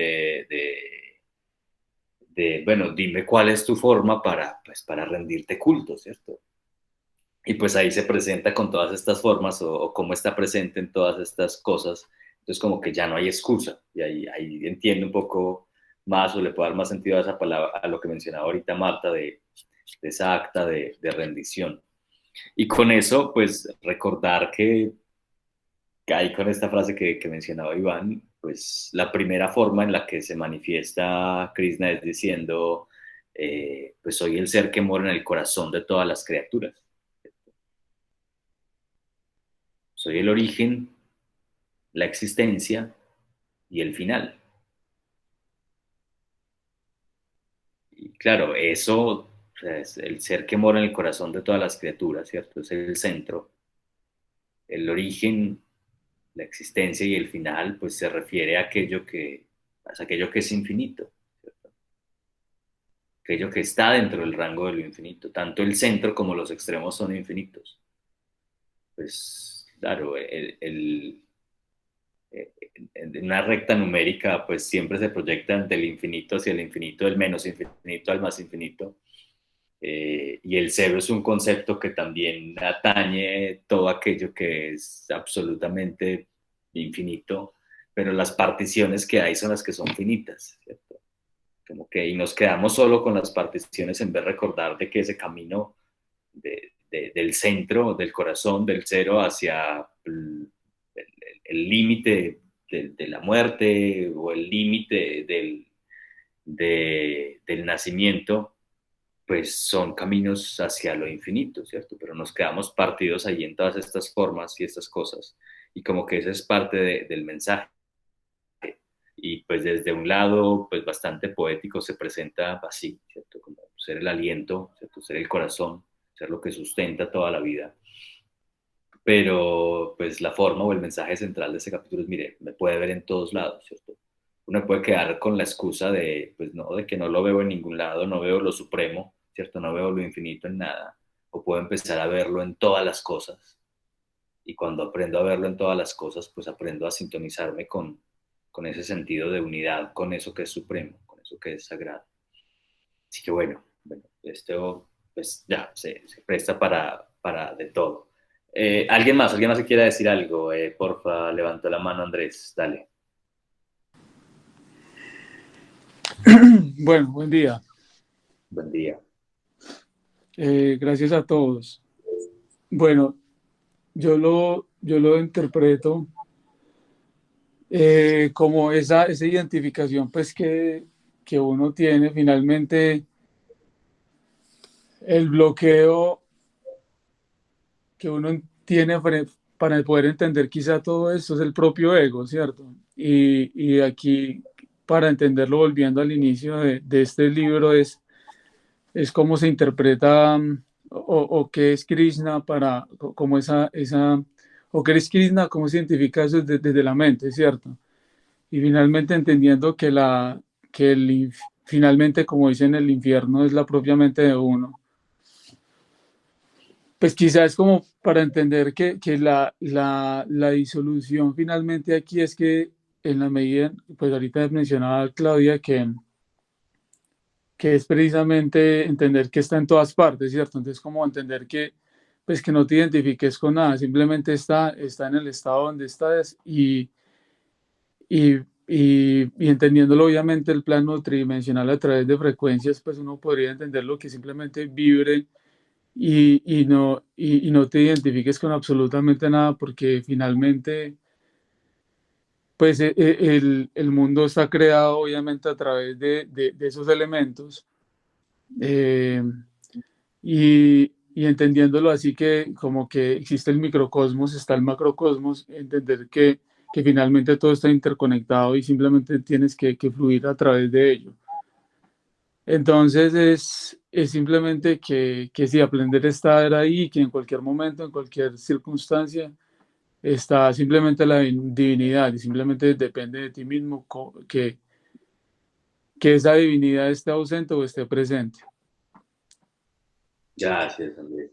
bueno, dime cuál es tu forma para rendirte culto, ¿cierto? Y pues ahí se presenta con todas estas formas o cómo está presente en todas estas cosas. Entonces como que ya no hay excusa. Y ahí entiendo un poco más o le puedo dar más sentido a esa palabra, a lo que mencionaba ahorita Marta de esa acta de rendición. Y con eso, pues recordar que ahí con esta frase que mencionaba Iván, pues la primera forma en la que se manifiesta Krishna es diciendo, pues soy el ser que mora en el corazón de todas las criaturas. Soy el origen, la existencia y el final. Y claro, eso, o sea, es el ser que mora en el corazón de todas las criaturas, ¿cierto? Es el centro. El origen, la existencia y el final, pues se refiere a aquello que es infinito, ¿cierto? Aquello que está dentro del rango de lo infinito. Tanto el centro como los extremos son infinitos. Pues claro, en una recta numérica, pues siempre se proyectan del infinito hacia el infinito, del menos infinito al más infinito. Y el cero es un concepto que también atañe todo aquello que es absolutamente infinito, pero las particiones que hay son las que son finitas, ¿cierto? Como que y nos quedamos solo con las particiones en vez de recordar de que ese camino del centro, del corazón, del cero hacia el límite de la muerte o el límite del nacimiento, pues son caminos hacia lo infinito, ¿cierto? Pero nos quedamos partidos allí en todas estas formas y estas cosas, y como que esa es parte del mensaje. Y pues desde un lado, pues bastante poético se presenta así, ¿cierto? Como ser el aliento, ¿cierto? Ser el corazón, ser lo que sustenta toda la vida. Pero pues la forma o el mensaje central de ese capítulo es, mire, me puede ver en todos lados, ¿cierto? Uno puede quedar con la excusa de, pues no, de que no lo veo en ningún lado, no veo lo supremo, ¿cierto? No veo lo infinito en nada. O puedo empezar a verlo en todas las cosas. Y cuando aprendo a verlo en todas las cosas, pues aprendo a sintonizarme con ese sentido de unidad, con eso que es supremo, con eso que es sagrado. Así que bueno esto pues ya se presta para de todo. ¿Alguien más que quiera decir algo? Porfa, levantó la mano Andrés, dale. Bueno, buen día. Buen día. Gracias a todos. Bueno, yo lo interpreto como esa identificación pues que uno tiene finalmente, el bloqueo que uno tiene para poder entender quizá todo esto es el propio ego, ¿cierto? Y aquí, para entenderlo, volviendo al inicio de este libro, es cómo se interpreta o qué es Krishna como o qué es Krishna, cómo se identifica eso desde la mente, ¿cierto? Y finalmente entendiendo finalmente, como dicen, el infierno es la propia mente de uno. Pues quizás es como para entender que la disolución finalmente aquí es que en la medida, pues ahorita mencionaba Claudia que es precisamente entender que está en todas partes, ¿cierto? Entonces como entender que pues que no te identifiques con nada, simplemente está en el estado donde estás y entendiéndolo obviamente el plano tridimensional a través de frecuencias, pues uno podría entenderlo que simplemente vibre y no te identifiques con absolutamente nada, porque finalmente pues el mundo está creado obviamente a través de esos elementos, y entendiéndolo así, que como que existe el microcosmos, está el macrocosmos, entender que finalmente todo está interconectado y simplemente tienes que fluir a través de ello. Entonces es simplemente que si aprender a estar ahí, que en cualquier momento, en cualquier circunstancia, está simplemente la divinidad, y simplemente depende de ti mismo que esa divinidad esté ausente o esté presente. Gracias, Andrés.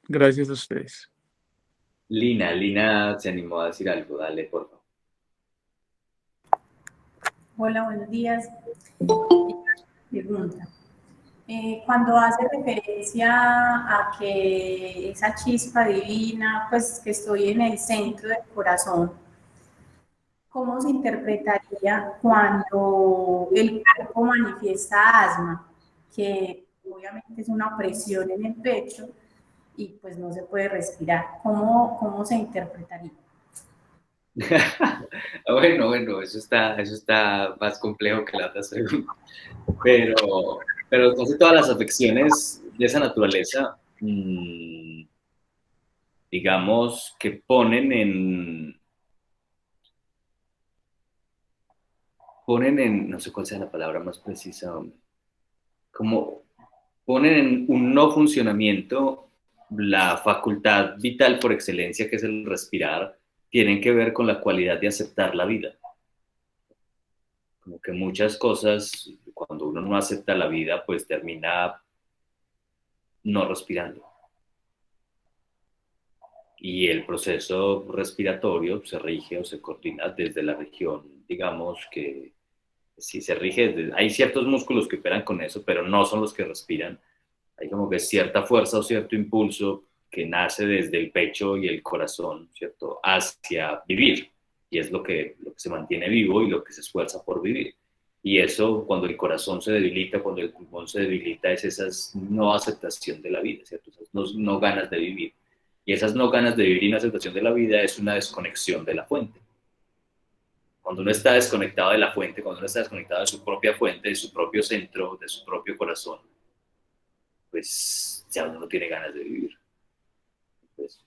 Gracias a ustedes. Lina se animó a decir algo, dale, por favor. Hola, buenos días. Pregunta. Cuando hace referencia a que esa chispa divina, pues que estoy en el centro del corazón, ¿cómo se interpretaría cuando el cuerpo manifiesta asma? Que obviamente es una presión en el pecho y pues no se puede respirar. ¿Cómo se interpretaría? Bueno, eso está más complejo que la otra pregunta. Pero casi todas las afecciones de esa naturaleza, digamos, que ponen en, no sé cuál sea la palabra más precisa, como ponen en un no funcionamiento la facultad vital por excelencia, que es el respirar, tienen que ver con la cualidad de aceptar la vida. Como que muchas cosas, cuando uno no acepta la vida, pues termina no respirando. Y el proceso respiratorio se rige o se coordina desde la región, digamos que si se rige, hay ciertos músculos que operan con eso, pero no son los que respiran. Hay como que cierta fuerza o cierto impulso que nace desde el pecho y el corazón, ¿cierto? Hacia vivir. Y es lo que se mantiene vivo y lo que se esfuerza por vivir. Y eso, cuando el corazón se debilita, cuando el pulmón se debilita, es esa no aceptación de la vida, ¿cierto? Esas no ganas de vivir. Y esas no ganas de vivir y no aceptación de la vida es una desconexión de la fuente. Cuando uno está desconectado de la fuente, cuando uno está desconectado de su propia fuente, de su propio centro, de su propio corazón, pues ya uno no tiene ganas de vivir. Pues,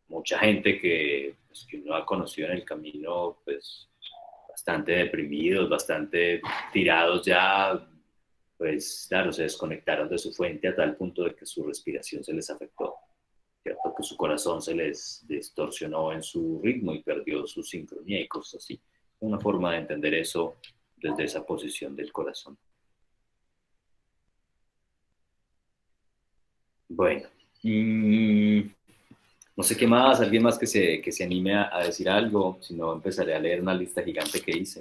mucha gente pues, que uno ha conocido en el camino, pues bastante deprimidos, bastante tirados ya, pues claro, se desconectaron de su fuente a tal punto de que su respiración se les afectó, ¿cierto? Que su corazón se les distorsionó en su ritmo y perdió su sincronía y cosas así. Una forma de entender eso desde esa posición del corazón. Bueno, no sé qué más, alguien más que se anime a decir algo, si no empezaré a leer una lista gigante que hice.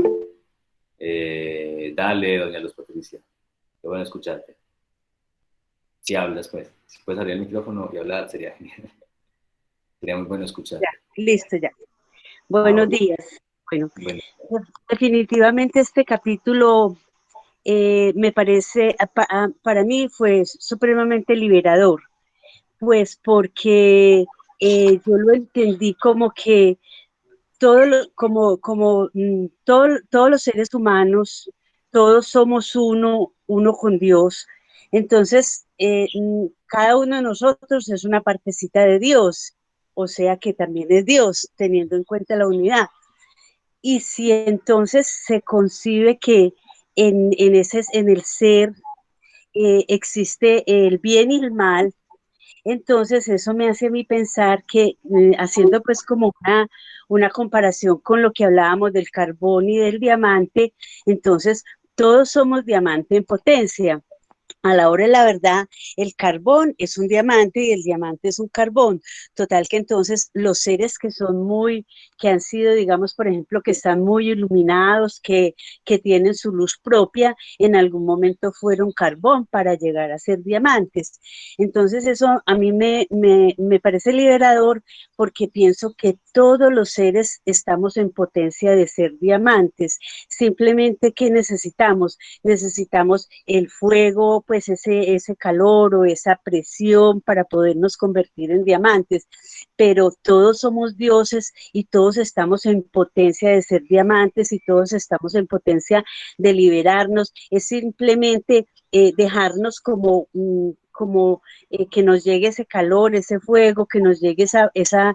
Dale, doña Luz Patricia, qué bueno escucharte. Si hablas, pues, si puedes abrir el micrófono y hablar, sería genial. Sería muy bueno escucharte. Ya, listo, ya. Buenos días. Bueno, definitivamente este capítulo me parece, para mí fue supremamente liberador, pues porque yo lo entendí como que todos los seres humanos, todos somos uno con Dios. Entonces, cada uno de nosotros es una partecita de Dios, o sea que también es Dios, teniendo en cuenta la unidad. Y si entonces se concibe que en el ser existe el bien y el mal, entonces eso me hace a mí pensar que, haciendo pues como una comparación con lo que hablábamos del carbón y del diamante, entonces todos somos diamante en potencia. A la hora de la verdad, el carbón es un diamante y el diamante es un carbón. Total que entonces los seres que han sido, digamos, por ejemplo, que están muy iluminados, que tienen su luz propia, en algún momento fueron carbón para llegar a ser diamantes. Entonces eso a mí me parece liberador porque pienso que todos los seres estamos en potencia de ser diamantes. Simplemente, ¿qué necesitamos? Necesitamos el fuego, pues ese calor o esa presión para podernos convertir en diamantes, pero todos somos dioses y todos estamos en potencia de ser diamantes y todos estamos en potencia de liberarnos, es simplemente dejarnos como que nos llegue ese calor, ese fuego, que nos llegue esa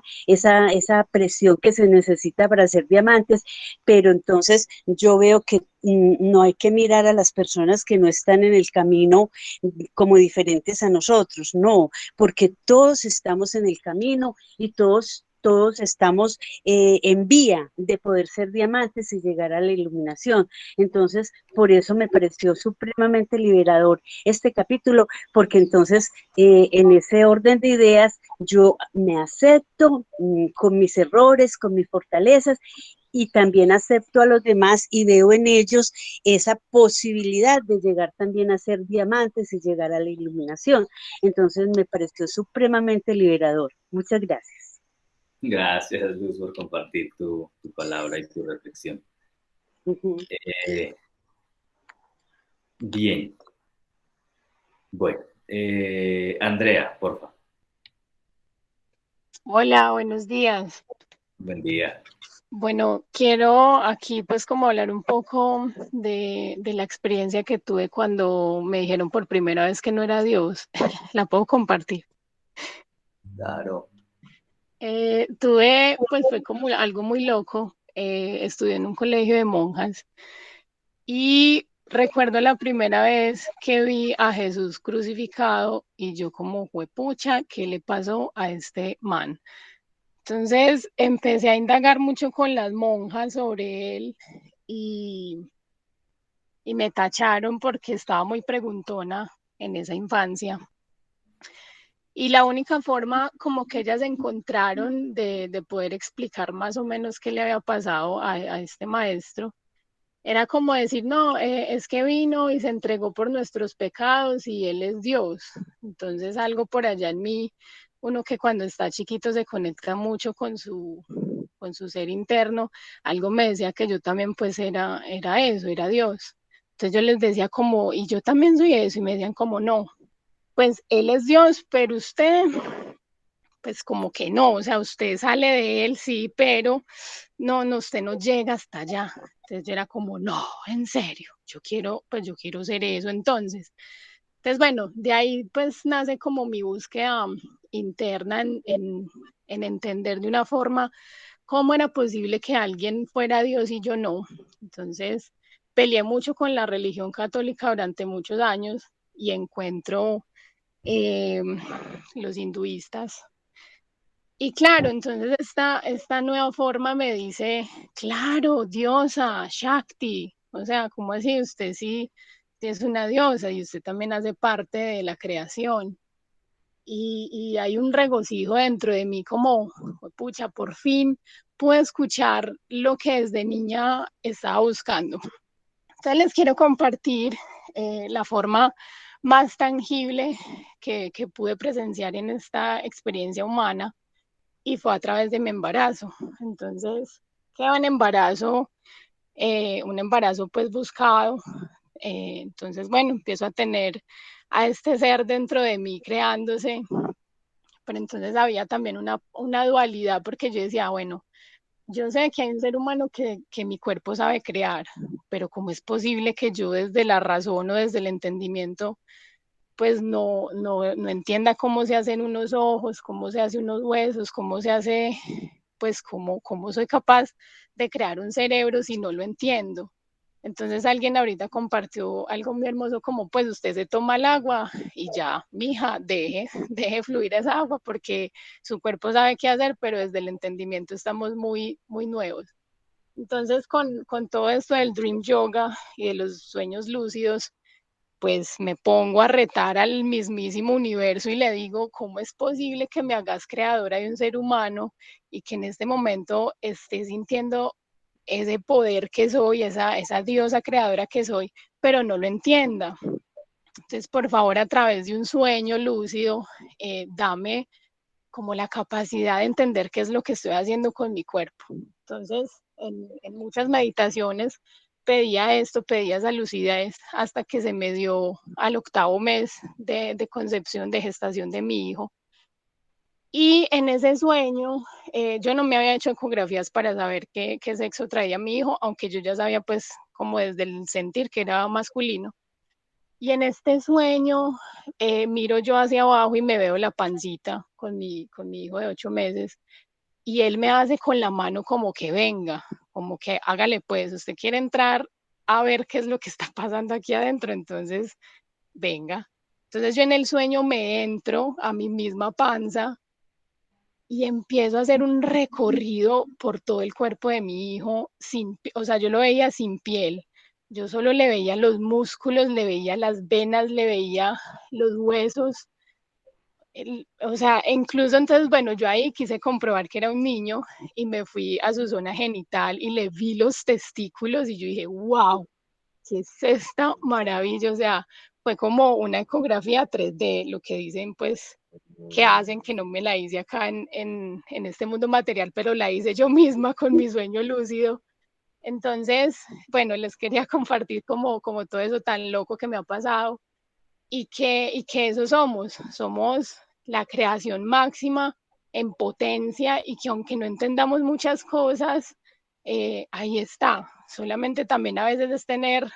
presión que se necesita para ser diamantes, pero entonces yo veo que no hay que mirar a las personas que no están en el camino como diferentes a nosotros, no, porque todos estamos en el camino y todos estamos en vía de poder ser diamantes y llegar a la iluminación. Entonces, por eso me pareció supremamente liberador este capítulo, porque entonces en ese orden de ideas yo me acepto con mis errores, con mis fortalezas, y también acepto a los demás y veo en ellos esa posibilidad de llegar también a ser diamantes y llegar a la iluminación. Entonces me pareció supremamente liberador. Muchas gracias. Gracias, Luz, por compartir tu palabra y tu reflexión. Bien. Bueno, Andrea, por favor. Hola, buenos días. Buen día. Bueno, quiero aquí pues como hablar un poco de la experiencia que tuve cuando me dijeron por primera vez que no era Dios. ¿La puedo compartir? Claro. Pues fue como algo muy loco. Estudié en un colegio de monjas y recuerdo la primera vez que vi a Jesús crucificado y yo como juepucha, ¿qué le pasó a este man? Entonces empecé a indagar mucho con las monjas sobre él y, y me tacharon porque estaba muy preguntona en esa infancia. Y la única forma como que ellas encontraron de poder explicar más o menos qué le había pasado a este maestro, era como decir, no, es que vino y se entregó por nuestros pecados y Él es Dios. Entonces algo por allá en mí, uno que cuando está chiquito se conecta mucho con su ser interno, algo me decía que yo también pues era eso, era Dios. Entonces yo les decía como, y yo también soy eso, y me decían como, no, pues Él es Dios, pero usted, pues como que no, o sea, usted sale de Él, sí, pero no, no, usted no llega hasta allá. Entonces yo era como, no, en serio, pues yo quiero ser eso entonces. Entonces, bueno, de ahí pues nace como mi búsqueda interna en entender de una forma cómo era posible que alguien fuera Dios y yo no. Entonces, peleé mucho con la religión católica durante muchos años y encuentro los hinduistas. Y claro, entonces esta nueva forma me dice, claro, diosa, Shakti, o sea, ¿cómo así? Usted sí es una diosa y usted también hace parte de la creación. Y hay un regocijo dentro de mí como, pucha, por fin puedo escuchar lo que desde niña estaba buscando. Entonces les quiero compartir la forma más tangible que pude presenciar en esta experiencia humana y fue a través de mi embarazo. Entonces, quedó en embarazo, un embarazo pues buscado. Entonces, bueno, empiezo a tener a este ser dentro de mí creándose, pero entonces había también una dualidad porque yo decía, bueno, yo sé que hay un ser humano que mi cuerpo sabe crear, pero ¿cómo es posible que yo desde la razón o desde el entendimiento pues no entienda cómo se hacen unos ojos, cómo se hacen unos huesos, cómo se hace, pues cómo soy capaz de crear un cerebro si no lo entiendo? Entonces alguien ahorita compartió algo muy hermoso como pues usted se toma el agua y ya, mija, deje fluir esa agua porque su cuerpo sabe qué hacer, pero desde el entendimiento estamos muy nuevos. Entonces con todo esto del Dream Yoga y de los sueños lúcidos, pues me pongo a retar al mismísimo universo y le digo, ¿cómo es posible que me hagas creadora de un ser humano y que en este momento esté sintiendo ese poder que soy, esa diosa creadora que soy, pero no lo entienda? Entonces, por favor, a través de un sueño lúcido, dame como la capacidad de entender qué es lo que estoy haciendo con mi cuerpo. Entonces, en muchas meditaciones pedía esto, pedía esa lucidez hasta que se me dio al 8º mes de concepción, de gestación de mi hijo. Y en ese sueño, yo no me había hecho ecografías para saber qué sexo traía mi hijo, aunque yo ya sabía pues como desde el sentir que era masculino. Y en este sueño miro yo hacia abajo y me veo la pancita con mi hijo de 8 meses y él me hace con la mano como que venga, como que hágale pues, usted quiere entrar a ver qué es lo que está pasando aquí adentro, entonces venga. Entonces yo en el sueño me entro a mi misma panza y empiezo a hacer un recorrido por todo el cuerpo de mi hijo, o sea, yo lo veía sin piel, yo solo le veía los músculos, le veía las venas, le veía los huesos, o sea, incluso entonces, bueno, yo ahí quise comprobar que era un niño y me fui a su zona genital y le vi los testículos y yo dije, wow, ¿qué es esta maravilla? O sea, fue como una ecografía 3D, lo que dicen pues que hacen, que no me la hice acá en este mundo material, pero la hice yo misma con mi sueño lúcido. Entonces, bueno, les quería compartir como todo eso tan loco que me ha pasado y que eso somos la creación máxima en potencia y que aunque no entendamos muchas cosas, ahí está. Solamente también a veces es tener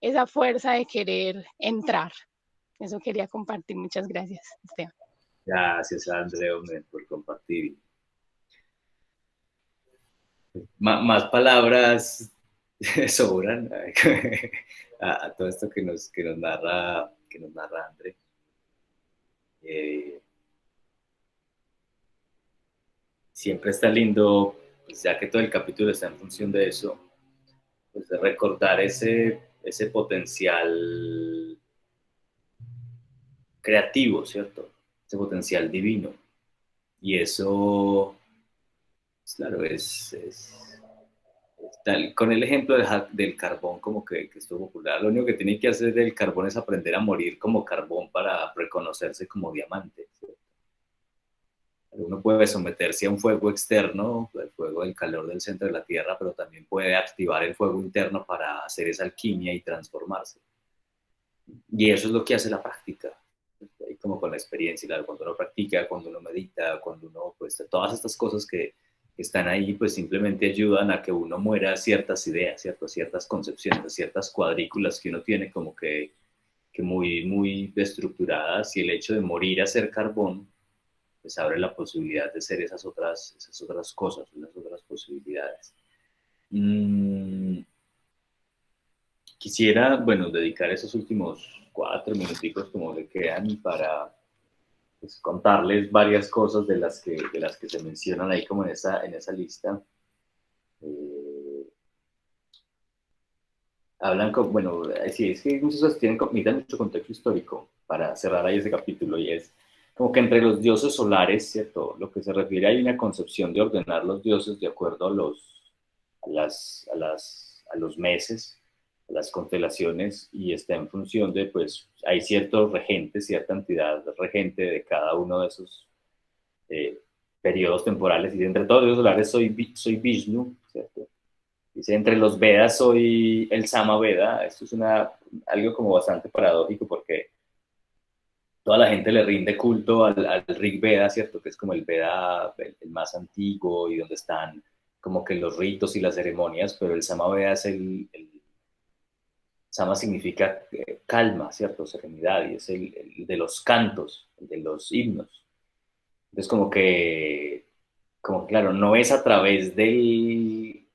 esa fuerza de querer entrar. Eso quería compartir. Muchas gracias, Esteban. Gracias, André, por compartir. Más palabras sobran a todo esto que nos narra André. Siempre está lindo, pues ya que todo el capítulo está en función de eso, pues de recordar ese potencial creativo, ¿cierto? potencial divino. Y eso, claro, con el ejemplo del carbón, como que esto popular, lo único que tiene que hacer del carbón es aprender a morir como carbón para reconocerse como diamante, ¿cierto? Uno puede someterse a un fuego externo, el fuego del calor del centro de la Tierra, pero también puede activar el fuego interno para hacer esa alquimia y transformarse. Y eso es lo que hace la práctica, y como con la experiencia, cuando uno practica, cuando uno medita, cuando uno, pues todas estas cosas que están ahí, pues simplemente ayudan a que uno muera ciertas ideas, ciertas concepciones, ciertas cuadrículas que uno tiene como que muy, muy estructuradas, y el hecho de morir a ser carbón, pues abre la posibilidad de ser esas otras cosas, esas otras posibilidades. Quisiera, bueno, dedicar esos últimos 4 minuticos como le quedan para, pues, contarles varias cosas de las que se mencionan ahí como en esa lista. Hablan con, bueno, sí, es que muchas cosas necesitan mucho contexto histórico para cerrar ahí ese capítulo, y es como que entre los dioses solares, ¿cierto? Lo que se refiere, hay una concepción de ordenar los dioses de acuerdo a los meses, a las constelaciones, y está en función de, pues, hay ciertos regentes, cierta entidad regente de cada uno de esos periodos temporales, y entre todos los dioses solares soy Vishnu, ¿cierto? Dice, entre los Vedas soy el Sama Veda. Esto es algo como bastante paradójico, porque toda la gente le rinde culto al Rig Veda, ¿cierto? Que es como el Veda el más antiguo, y donde están como que los ritos y las ceremonias, pero el Sama Veda es Sama significa calma, ¿cierto? Serenidad, y es el de los cantos, el de los himnos. Entonces como claro, no es a través de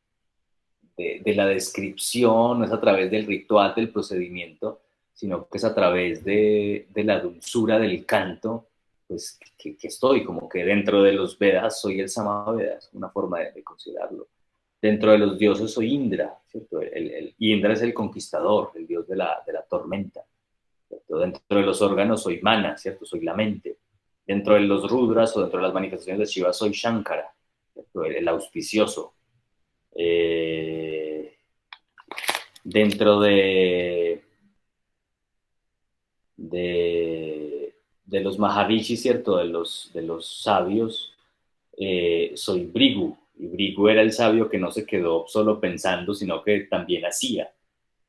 la descripción, no es a través del ritual, del procedimiento, sino que es a través de la dulzura del canto, pues que estoy, como que dentro de los Vedas soy el Samaveda, es una forma de considerarlo. Dentro de los dioses soy Indra, ¿cierto? Indra es el conquistador, el dios de la tormenta, ¿cierto? Dentro de los órganos soy Mana, ¿cierto? Soy la mente. Dentro de los Rudras o dentro de las manifestaciones de Shiva soy Shankara, ¿cierto? El auspicioso. Dentro de los Maharishis, ¿cierto? De los sabios, soy Brigu, y Brigu era el sabio que no se quedó solo pensando, sino que también hacía.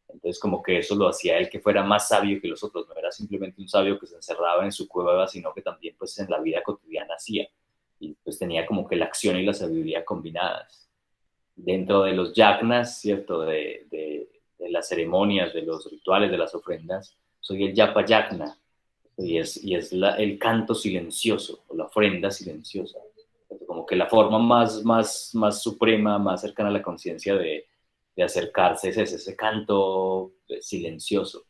Entonces como que eso lo hacía él, que fuera más sabio que los otros, no era simplemente un sabio que se encerraba en su cueva, sino que también, pues, en la vida cotidiana hacía, y pues tenía como que la acción y la sabiduría combinadas. Dentro de los yagnas, ¿cierto? De las ceremonias, de los rituales, de las ofrendas, soy el yapa yagna, y es el canto silencioso, o la ofrenda silenciosa, como que la forma más suprema, más cercana a la conciencia de acercarse es ese canto silencioso.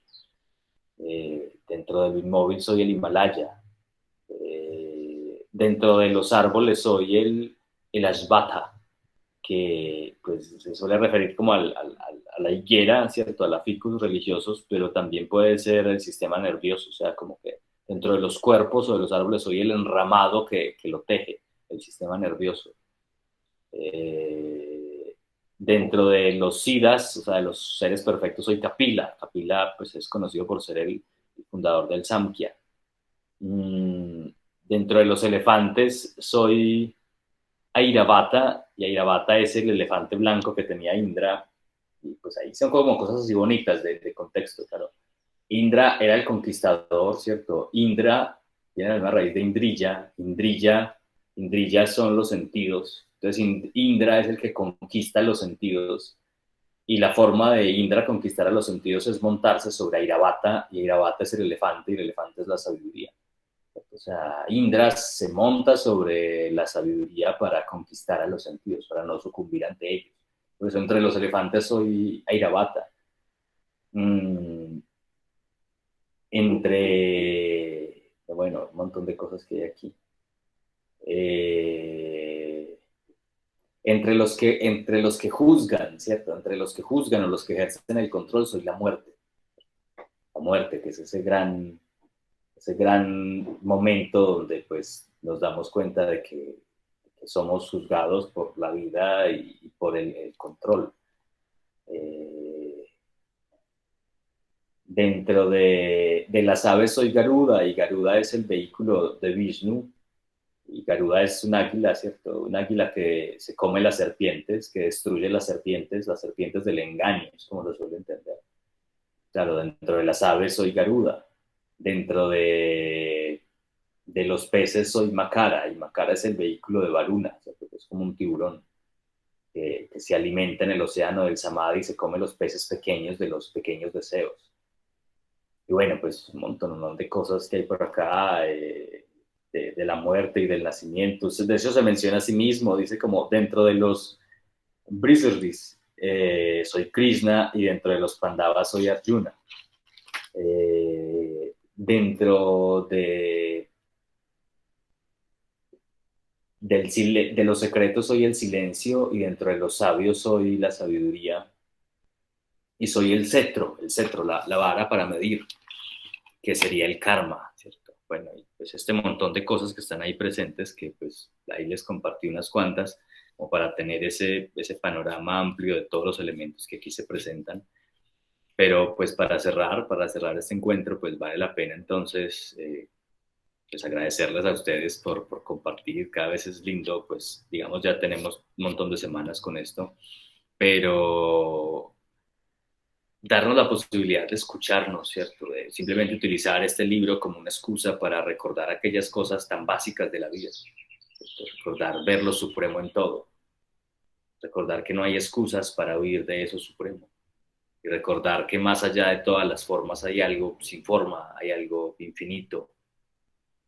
Dentro del inmóvil soy el Himalaya. Dentro de los árboles soy el Ashvata, que pues se suele referir como a la higuera, ¿cierto? A la ficus religiosos, pero también puede ser el sistema nervioso, o sea, como que dentro de los cuerpos o de los árboles soy el enramado que lo teje, el sistema nervioso. Dentro de los siddhas, o sea, de los seres perfectos, soy Kapila. Kapila, pues, es conocido por ser el fundador del Samkhya. Dentro de los elefantes soy Airavata, y Airavata es el elefante blanco que tenía Indra, y pues ahí son como cosas así bonitas de contexto, claro. Indra era el conquistador, ¿cierto? Indra tiene la misma raíz de Indrilla. Indrilla son los sentidos. Entonces Indra es el que conquista los sentidos, y la forma de Indra conquistar a los sentidos es montarse sobre Airavata, y Airavata es el elefante, y el elefante es la sabiduría. O sea, Indra se monta sobre la sabiduría para conquistar a los sentidos, para no sucumbir ante ellos. Por eso entre los elefantes soy Airavata. Bueno, un montón de cosas que hay aquí. Entre los que juzgan, ¿cierto? Entre los que juzgan o los que ejercen el control soy la muerte. La muerte, que es ese gran ese gran momento donde pues nos damos cuenta de que somos juzgados por la vida y por el control. Dentro de las aves soy Garuda, y Garuda es el vehículo de Vishnu, y Garuda es un águila, ¿cierto? Un águila que se come las serpientes, que destruye las serpientes del engaño, es como lo suelo entender. Claro, dentro de las aves soy Garuda, dentro de los peces soy Makara, y Makara es el vehículo de Varuna, ¿cierto? Es como un tiburón que se alimenta en el océano del Samadhi y se come los peces pequeños de los pequeños deseos. Y bueno, pues un montón de cosas que hay por acá, de la muerte y del nacimiento. De eso se menciona a sí mismo, dice como dentro de los Brisardis soy Krishna, y dentro de los Pandavas soy Arjuna. Dentro de los secretos soy el silencio, y dentro de los sabios soy la sabiduría, y soy el cetro, la vara para medir, que sería el karma, ¿cierto? Bueno, y pues este montón de cosas que están ahí presentes, que pues ahí les compartí unas cuantas, como para tener ese panorama amplio de todos los elementos que aquí se presentan. Pero pues para cerrar este encuentro, pues vale la pena entonces pues agradecerles a ustedes por compartir. Cada vez es lindo, pues digamos ya tenemos un montón de semanas con esto, pero darnos la posibilidad de escucharnos, ¿cierto? De simplemente utilizar este libro como una excusa para recordar aquellas cosas tan básicas de la vida, ¿cierto? Recordar ver lo supremo en todo, recordar que no hay excusas para huir de eso supremo, y recordar que más allá de todas las formas hay algo sin forma, hay algo infinito,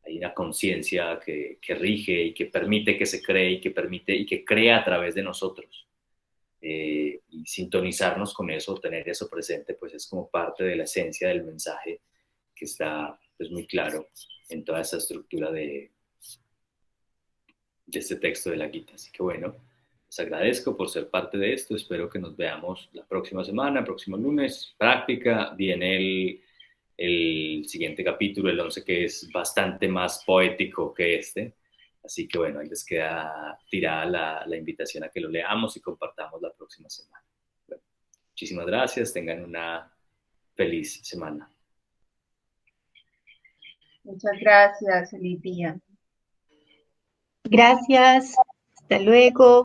hay una conciencia que rige y que permite que se cree, y que permite y que crea a través de nosotros. Y sintonizarnos con eso, tener eso presente, pues es como parte de la esencia del mensaje que está pues muy claro en toda esa estructura de este texto de la Gita. Así que bueno, les agradezco por ser parte de esto, espero que nos veamos la próxima semana, próximo lunes, práctica, viene el siguiente capítulo, el 11, que es bastante más poético que este. Así que bueno, ahí les queda tirada la invitación a que lo leamos y compartamos la próxima semana. Bueno, muchísimas gracias, tengan una feliz semana. Muchas gracias, feliz día. Gracias, hasta luego.